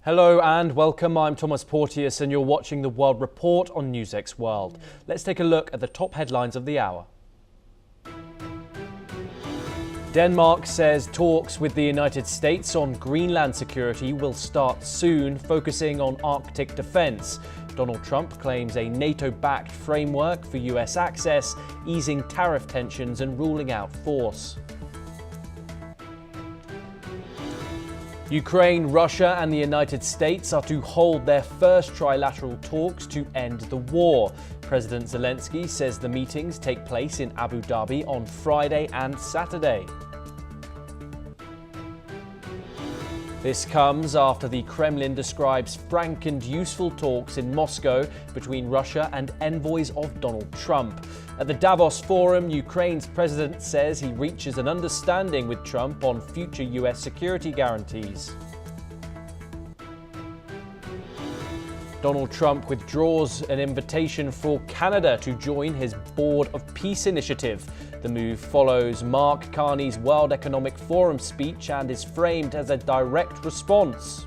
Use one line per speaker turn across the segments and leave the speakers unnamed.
Hello and welcome. I'm Thomas Porteous and you're watching the World Report on NewsX World. Let's take a look at the top headlines of the hour. Denmark says talks with the United States on Greenland security will start soon, focusing on Arctic defense. Donald Trump claims a NATO-backed framework for US access, easing tariff tensions and ruling out force. Ukraine, Russia and the United States are to hold their first trilateral talks to end the war. President Zelenskiy says the meetings take place in Abu Dhabi on Friday and Saturday. This comes after the Kremlin describes frank and useful talks in Moscow between Russia and envoys of Donald Trump. At the Davos Forum, Ukraine's president says he reaches an understanding with Trump on future US security guarantees. Donald Trump withdraws an invitation for Canada to join his Board of Peace initiative. The move follows Mark Carney's World Economic Forum speech and is framed as a direct response.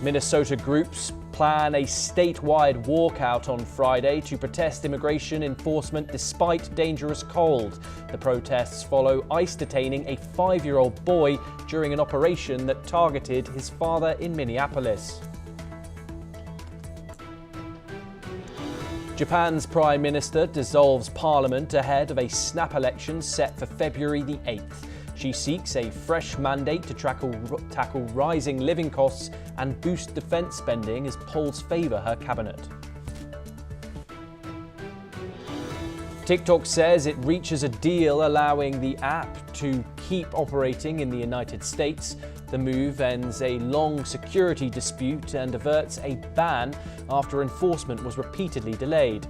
Minnesota groups plan a statewide walkout on Friday to protest immigration enforcement despite dangerous cold. The protests follow ICE detaining a 5-year-old boy during an operation that targeted his father in Minneapolis. Japan's Prime Minister dissolves parliament ahead of a snap election set for February the 8th. She seeks a fresh mandate to tackle rising living costs and boost defence spending as polls favour her cabinet. TikTok says it reaches a deal allowing the app to keep operating in the United States. The move ends a long security dispute and averts a ban after enforcement was repeatedly delayed.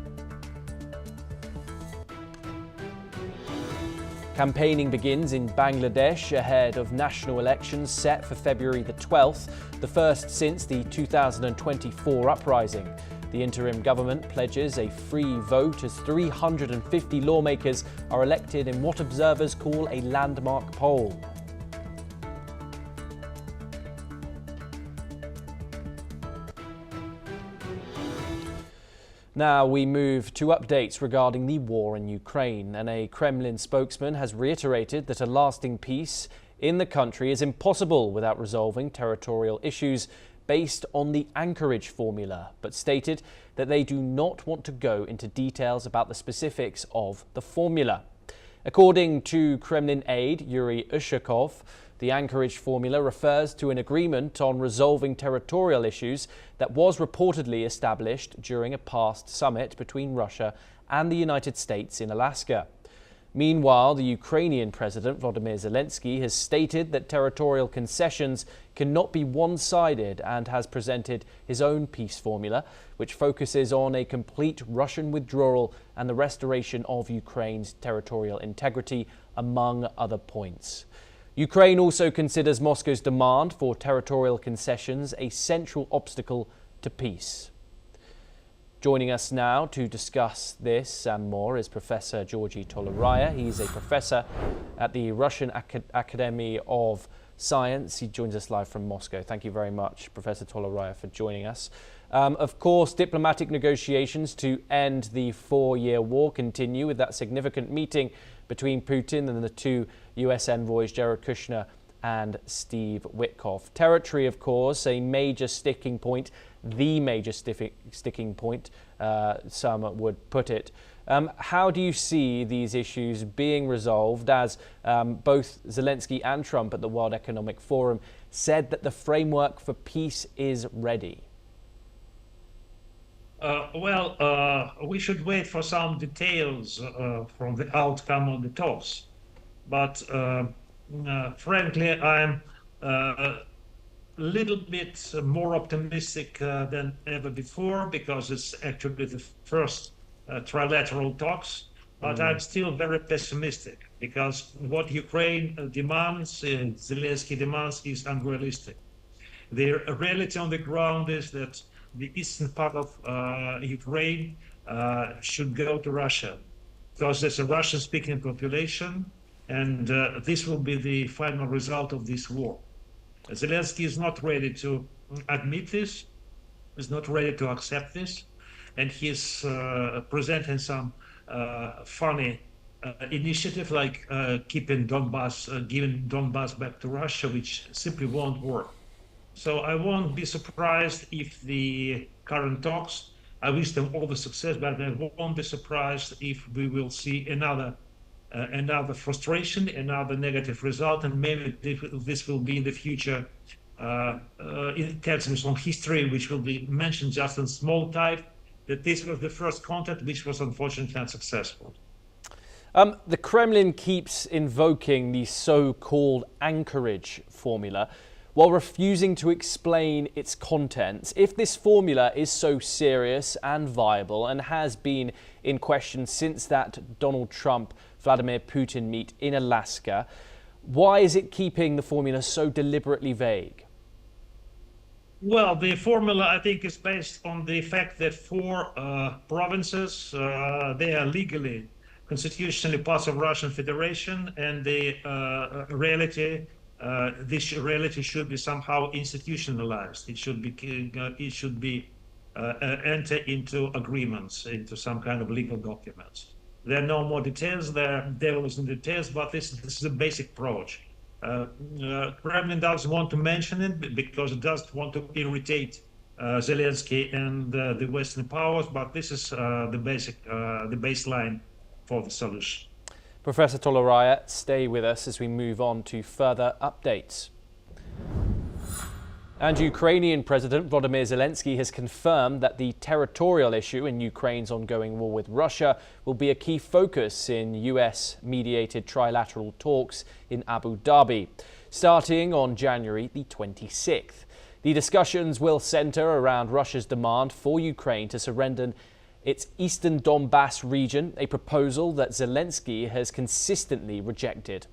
Campaigning begins in Bangladesh ahead of national elections set for February the 12th, the first since the 2024 uprising. The interim government pledges a free vote as 350 lawmakers are elected in what observers call a landmark poll. Now we move to updates regarding the war in Ukraine, and a Kremlin spokesman has reiterated that a lasting peace in the country is impossible without resolving territorial issues based on the anchorage formula, but stated that they do not want to go into details about the specifics of the formula. According to Kremlin aide Yuri Ushakov, the anchorage formula refers to an agreement on resolving territorial issues that was reportedly established during a past summit between Russia and the United States in Alaska. Meanwhile, the Ukrainian President Volodymyr Zelenskiy has stated that territorial concessions cannot be one-sided and has presented his own peace formula, which focuses on a complete Russian withdrawal and the restoration of Ukraine's territorial integrity, among other points. Ukraine also considers Moscow's demand for territorial concessions a central obstacle to peace. Joining us now to discuss this and more is Professor Georgy Toleraya. He's a professor at the Russian Academy of Science. He joins us live from Moscow. Thank you very much, Professor Toleraya, for joining us. Of course, diplomatic negotiations to end the 4-year war continue with that significant meeting between Putin and the two US envoys, Jared Kushner and Steve Witkoff. Territory, of course, a major sticking point, the major sticking point, some would put it. How do you see these issues being resolved as both Zelensky and Trump at the World Economic Forum said that the framework for peace is ready?
We should wait for some details from the outcome of the talks. But frankly, I'm a little bit more optimistic than ever before, because it's actually the first trilateral talks. But I'm still very pessimistic, because what Ukraine demands, Zelensky demands, is unrealistic. The reality on the ground is that the eastern part of Ukraine should go to Russia, because there's a Russian-speaking population, and this will be the final result of this war. Zelensky is not ready to admit this, is not ready to accept this, and he's presenting some funny initiative like keeping Donbass, giving Donbass back to Russia, which simply won't work. So I won't be surprised if the current talks, I wish them all the success, but I won't be surprised if we will see another frustration, another negative result, and maybe this will be in the future in textbooks on history, which will be mentioned just in small type, that this was the first contact which was unfortunately unsuccessful.
The Kremlin keeps invoking the so-called anchorage formula while refusing to explain its contents. If this formula is so serious and viable and has been in question since that Donald Trump, Vladimir Putin meet in Alaska, why is it keeping the formula so deliberately vague?
Well, the formula, I think, is based on the fact that four provinces, they are legally, constitutionally part of Russian Federation, and the reality, this reality should be somehow institutionalized. It should be enter into agreements, into some kind of legal documents. There are no more details. There are devils in details, but this is a basic approach. Kremlin doesn't want to mention it because it doesn't want to irritate Zelensky and the Western powers, but this is the baseline for the solution.
Professor Toloraya, stay with us as we move on to further updates. And Ukrainian President Volodymyr Zelensky has confirmed that the territorial issue in Ukraine's ongoing war with Russia will be a key focus in US-mediated trilateral talks in Abu Dhabi, starting on January the 26th. The discussions will center around Russia's demand for Ukraine to surrender its eastern Donbass region, a proposal that Zelensky has consistently rejected.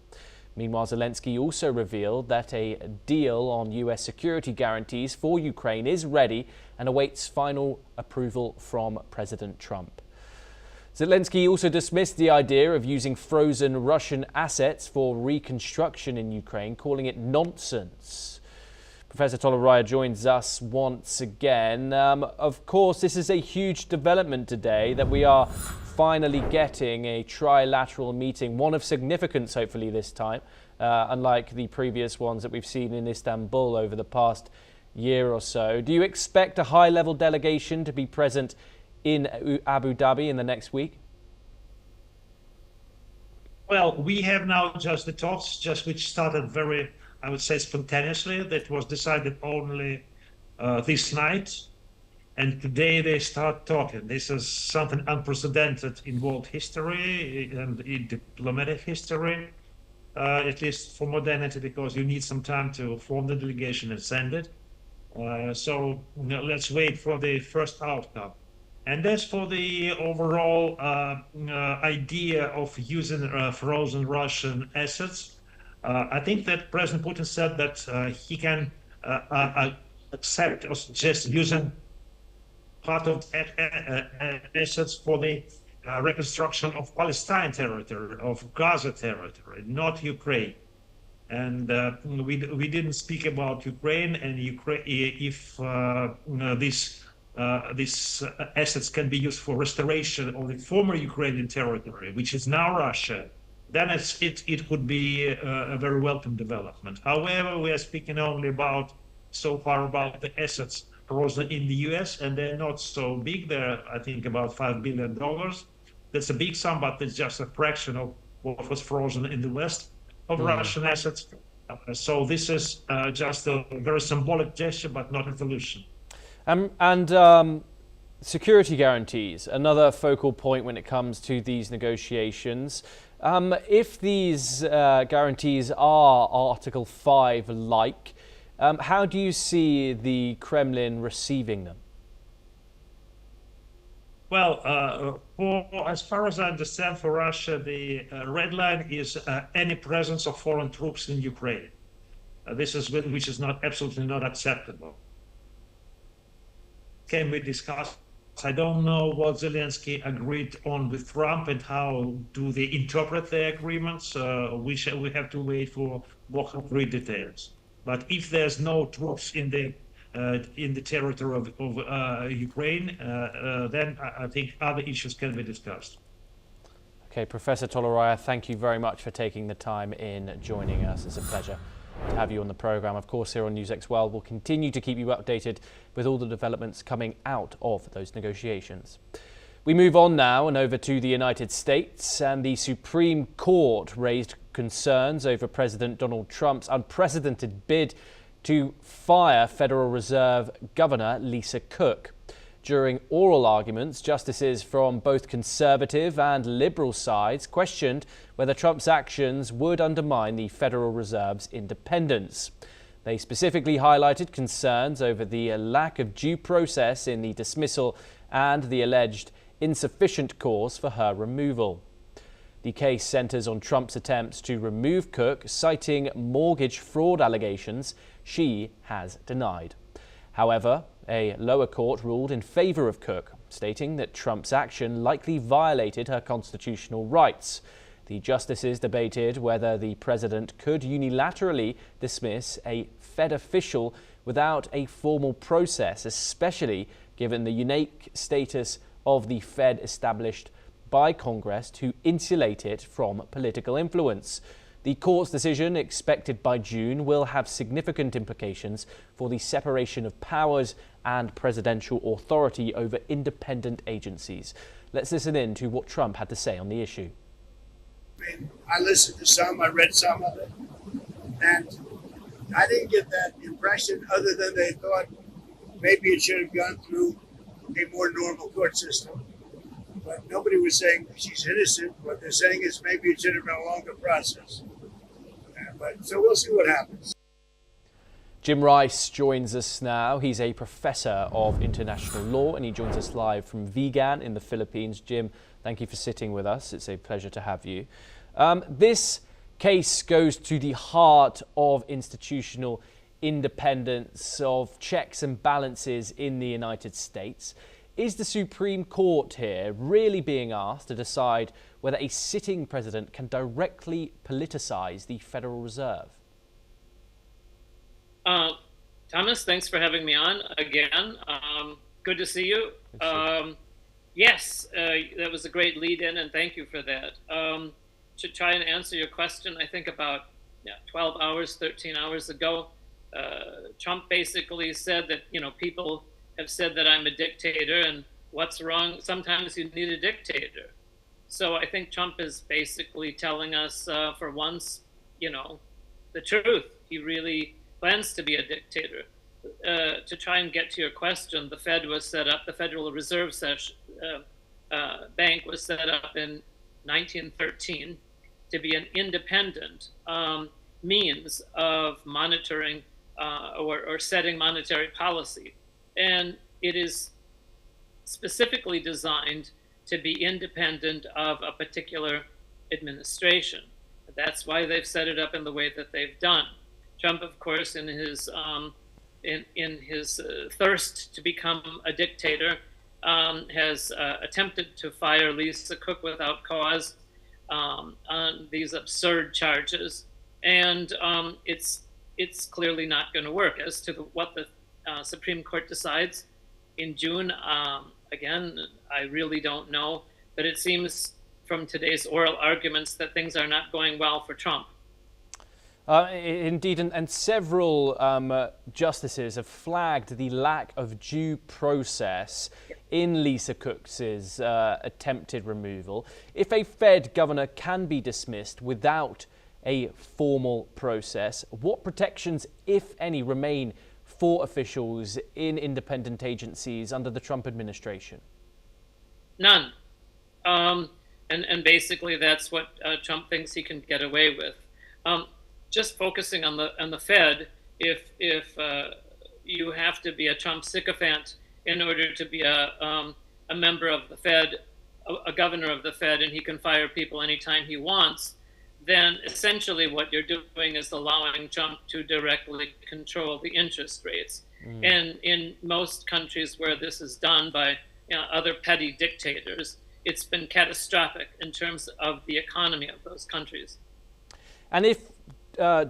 Meanwhile, Zelensky also revealed that a deal on US security guarantees for Ukraine is ready and awaits final approval from President Trump. Zelensky also dismissed the idea of using frozen Russian assets for reconstruction in Ukraine, calling it nonsense. Professor Toloraya joins us once again. Of course, this is a huge development today that we are finally getting a trilateral meeting, one of significance hopefully this time, unlike the previous ones that we've seen in Istanbul over the past year or so. Do you expect a high-level delegation to be present in Abu Dhabi in the next week?
Well, we have now just the talks, which started very, I would say, spontaneously. That was decided only this night. And today they start talking. This is something unprecedented in world history and in diplomatic history, at least for modernity, because you need some time to form the delegation and send it. So let's wait for the first outcome. And as for the overall idea of using frozen Russian assets, I think that President Putin said that he can accept or suggest using part of assets for the reconstruction of Palestine territory, of Gaza territory, not Ukraine. And we didn't speak about Ukraine, and if these assets can be used for restoration of the former Ukrainian territory, which is now Russia, then it could be a very welcome development. However, we are speaking only so far about the assets frozen in the US, and they're not so big. They're, I think, about $5 billion. That's a big sum, but it's just a fraction of what was frozen in the West of Russian assets. So this is just a very symbolic gesture, but not a solution.
And security guarantees, another focal point when it comes to these negotiations. If these guarantees are Article 5-like, how do you see the Kremlin receiving them?
Well, as far as I understand, for Russia, the red line is any presence of foreign troops in Ukraine. This is which is absolutely not acceptable. Can be discussed I don't know what Zelensky agreed on with Trump and how do they interpret the agreements. We have to wait for more concrete details. But if there's no troops in the territory of Ukraine, then I think other issues can be discussed.
Okay, Professor Toloraya, thank you very much for taking the time in joining us. It's a pleasure to have you on the programme. Of course, here on NewsX World, we'll continue to keep you updated with all the developments coming out of those negotiations. We move on now and over to the United States, and the Supreme Court raised concerns over President Donald Trump's unprecedented bid to fire Federal Reserve Governor Lisa Cook. During oral arguments, justices from both conservative and liberal sides questioned whether Trump's actions would undermine the Federal Reserve's independence. They specifically highlighted concerns over the lack of due process in the dismissal and the alleged insufficient cause for her removal. The case centers on Trump's attempts to remove Cook, citing mortgage fraud allegations she has denied. However, a lower court ruled in favor of Cook, stating that Trump's action likely violated her constitutional rights. The justices debated whether the president could unilaterally dismiss a Fed official without a formal process, especially given the unique status of the Fed established by Congress to insulate it from political influence. The court's decision, expected by June, will have significant implications for the separation of powers and presidential authority over independent agencies. Let's listen in to what Trump had to say on the issue.
I listened to some, I read some of it, and I didn't get that impression other than they thought maybe it should have gone through a more normal court system. But nobody was saying she's innocent. What they're saying is maybe it should have been a longer process. So we'll see what happens.
Jim Rice joins us now. He's a professor of international law and he joins us live from Vigan in the Philippines. Jim, thank you for sitting with us. It's a pleasure to have you. This case goes to the heart of institutional independence, of checks and balances in the United States. Is the Supreme Court here really being asked to decide whether a sitting president can directly politicize the Federal Reserve?
Thomas, thanks for having me on again. Good to see you. Yes, that was a great lead-in, and thank you for that. To try and answer your question, I think about 12 hours, 13 hours ago, Trump basically said that, people have said that I'm a dictator, and what's wrong? Sometimes you need a dictator. So I think Trump is basically telling us, for once, the truth. He really plans to be a dictator. To try and get to your question, the Fed was set up, the Federal Reserve Bank was set up in 1913 to be an independent means of monitoring or setting monetary policy. And it is specifically designed to be independent of a particular administration. That's why they've set it up in the way that they've done. Trump, of course, in his thirst to become a dictator, has attempted to fire Lisa Cook without cause on these absurd charges, and it's clearly not going to work. As to what the Supreme Court decides in June, again, I really don't know, but it seems from today's oral arguments that things are not going well for Trump.
Indeed, and several justices have flagged the lack of due process in Lisa Cook's attempted removal. If a Fed governor can be dismissed without a formal process, what protections, if any, remain for officials in independent agencies under the Trump administration?
None. And basically that's what Trump thinks he can get away with. Just focusing on the Fed, if you have to be a Trump sycophant in order to be a member of the Fed, a governor of the Fed, and he can fire people anytime he wants, then essentially what you're doing is allowing Trump to directly control the interest rates. And in most countries where this is done by other petty dictators. It's been catastrophic in terms of the economy of those countries.
And if,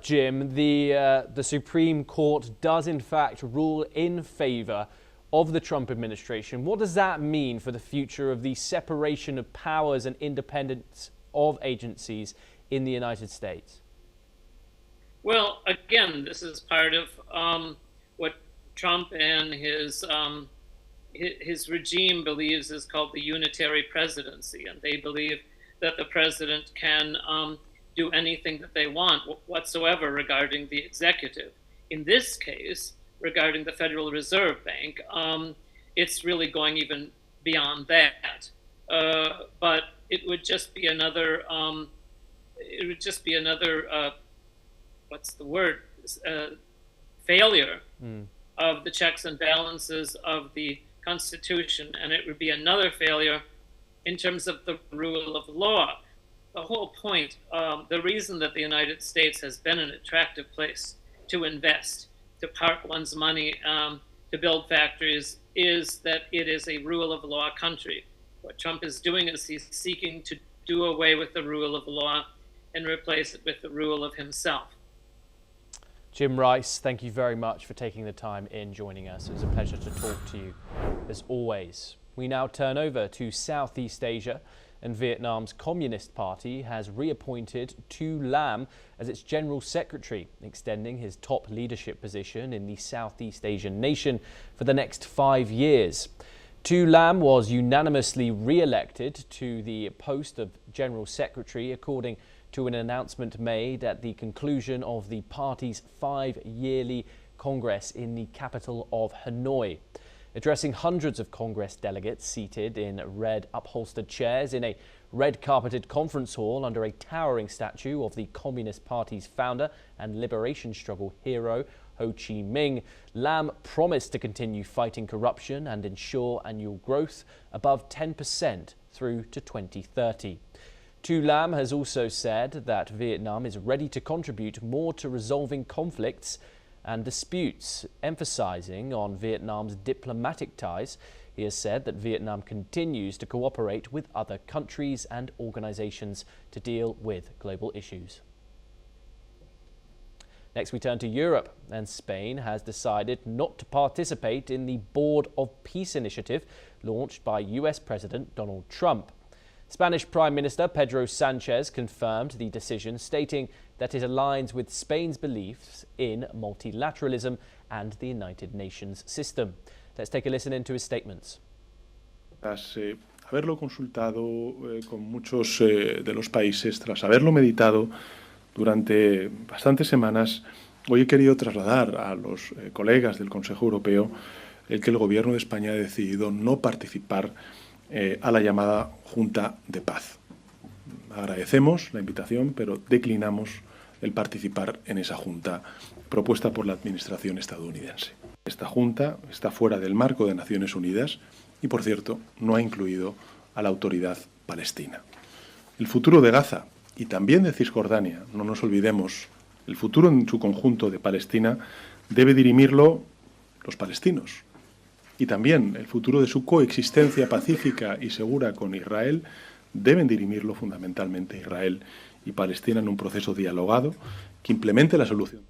Jim, the Supreme Court does in fact rule in favor of the Trump administration, what does that mean for the future of the separation of powers and independence of agencies in the United States?
Well, again, this is part of what Trump and his regime believes is called the unitary presidency, and they believe that the president can do anything that they want whatsoever regarding the executive. In this case, regarding the Federal Reserve Bank, it's really going even beyond that. But it would just be another. What's the word? Failure of the checks and balances of the Constitution, and it would be another failure in terms of the rule of law. The whole point, the reason that the United States has been an attractive place to invest, to park one's money, to build factories, is that it is a rule of law country. What Trump is doing is he's seeking to do away with the rule of law and replace it with the rule of himself.
Jim Rice, thank you very much for taking the time in joining us. It was a pleasure to talk to you, as always. We now turn over to Southeast Asia, and Vietnam's Communist Party has reappointed Tu Lam as its General Secretary, extending his top leadership position in the Southeast Asian nation for the next 5 years. Tu Lam was unanimously re-elected to the post of General Secretary, according to an announcement made at the conclusion of the party's 5-yearly Congress in the capital of Hanoi. Addressing hundreds of Congress delegates seated in red upholstered chairs in a red carpeted conference hall under a towering statue of the Communist Party's founder and liberation struggle hero Ho Chi Minh, Lam promised to continue fighting corruption and ensure annual growth above 10% through to 2030. Tu Lam has also said that Vietnam is ready to contribute more to resolving conflicts and disputes, emphasizing on Vietnam's diplomatic ties. He has said that Vietnam continues to cooperate with other countries and organizations to deal with global issues. Next, we turn to Europe, and Spain has decided not to participate in the Board of Peace initiative launched by US President Donald Trump. Spanish Prime Minister Pedro Sanchez confirmed the decision, stating that it aligns with Spain's beliefs in multilateralism and the United Nations system. Let's take a listen into his statements.
Tras haberlo consultado con muchos de los países, tras haberlo meditado durante bastantes semanas, hoy he querido trasladar a los colegas del Consejo Europeo el que el Gobierno de España ha decidido no participar a la llamada Junta de Paz. Agradecemos la invitación, pero declinamos el participar en esa junta propuesta por la administración estadounidense. Esta junta está fuera del marco de Naciones Unidas y, por cierto, no ha incluido a la autoridad palestina. El futuro de Gaza y también de Cisjordania, no nos olvidemos, el futuro en su conjunto de Palestina debe dirimirlo los palestinos. Y también el futuro de su coexistencia pacífica y segura con Israel deben dirimirlo fundamentalmente Israel y Palestina en un proceso dialogado que implemente la solución.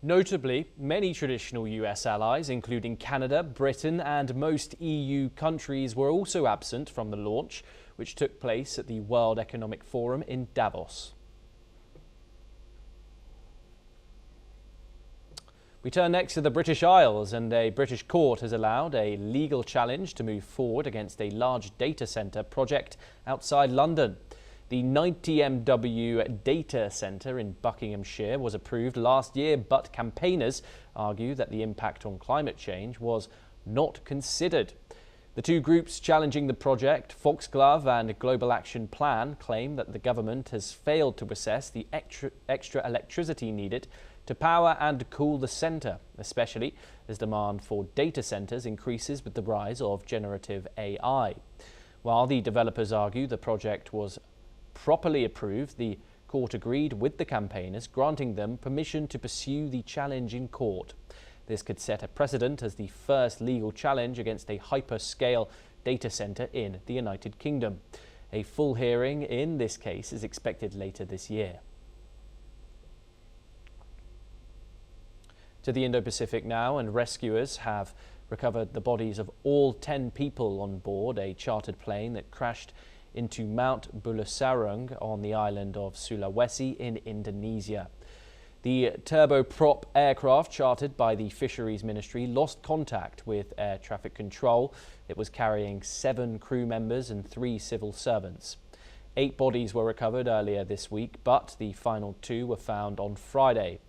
Notably, many traditional US allies, including Canada, Britain and most EU countries, were also absent from the launch, which took place at the World Economic Forum in Davos. We turn next to the British Isles, and a British court has allowed a legal challenge to move forward against a large data centre project outside London. The 90 MW data centre in Buckinghamshire was approved last year, but campaigners argue that the impact on climate change was not considered. The two groups challenging the project, Foxglove and Global Action Plan, claim that the government has failed to assess the extra electricity needed to power and cool the centre, especially as demand for data centres increases with the rise of generative AI. While the developers argue the project was properly approved, the court agreed with the campaigners, granting them permission to pursue the challenge in court. This could set a precedent as the first legal challenge against a hyperscale data center in the United Kingdom. A full hearing in this case is expected later this year. To the Indo-Pacific now, and rescuers have recovered the bodies of all 10 people on board a chartered plane that crashed into Mount Bulusarung on the island of Sulawesi in Indonesia. The turboprop aircraft chartered by the Fisheries Ministry lost contact with air traffic control. It was carrying 7 crew members and 3 civil servants. 8 bodies were recovered earlier this week, but the final 2 were found on Friday.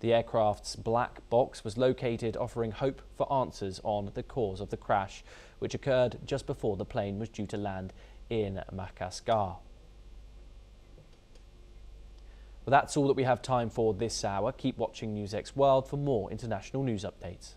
The aircraft's black box was located, offering hope for answers on the cause of the crash, which occurred just before the plane was due to land in Makassar. Well, that's all that we have time for this hour. Keep watching NewsX World for more international news updates.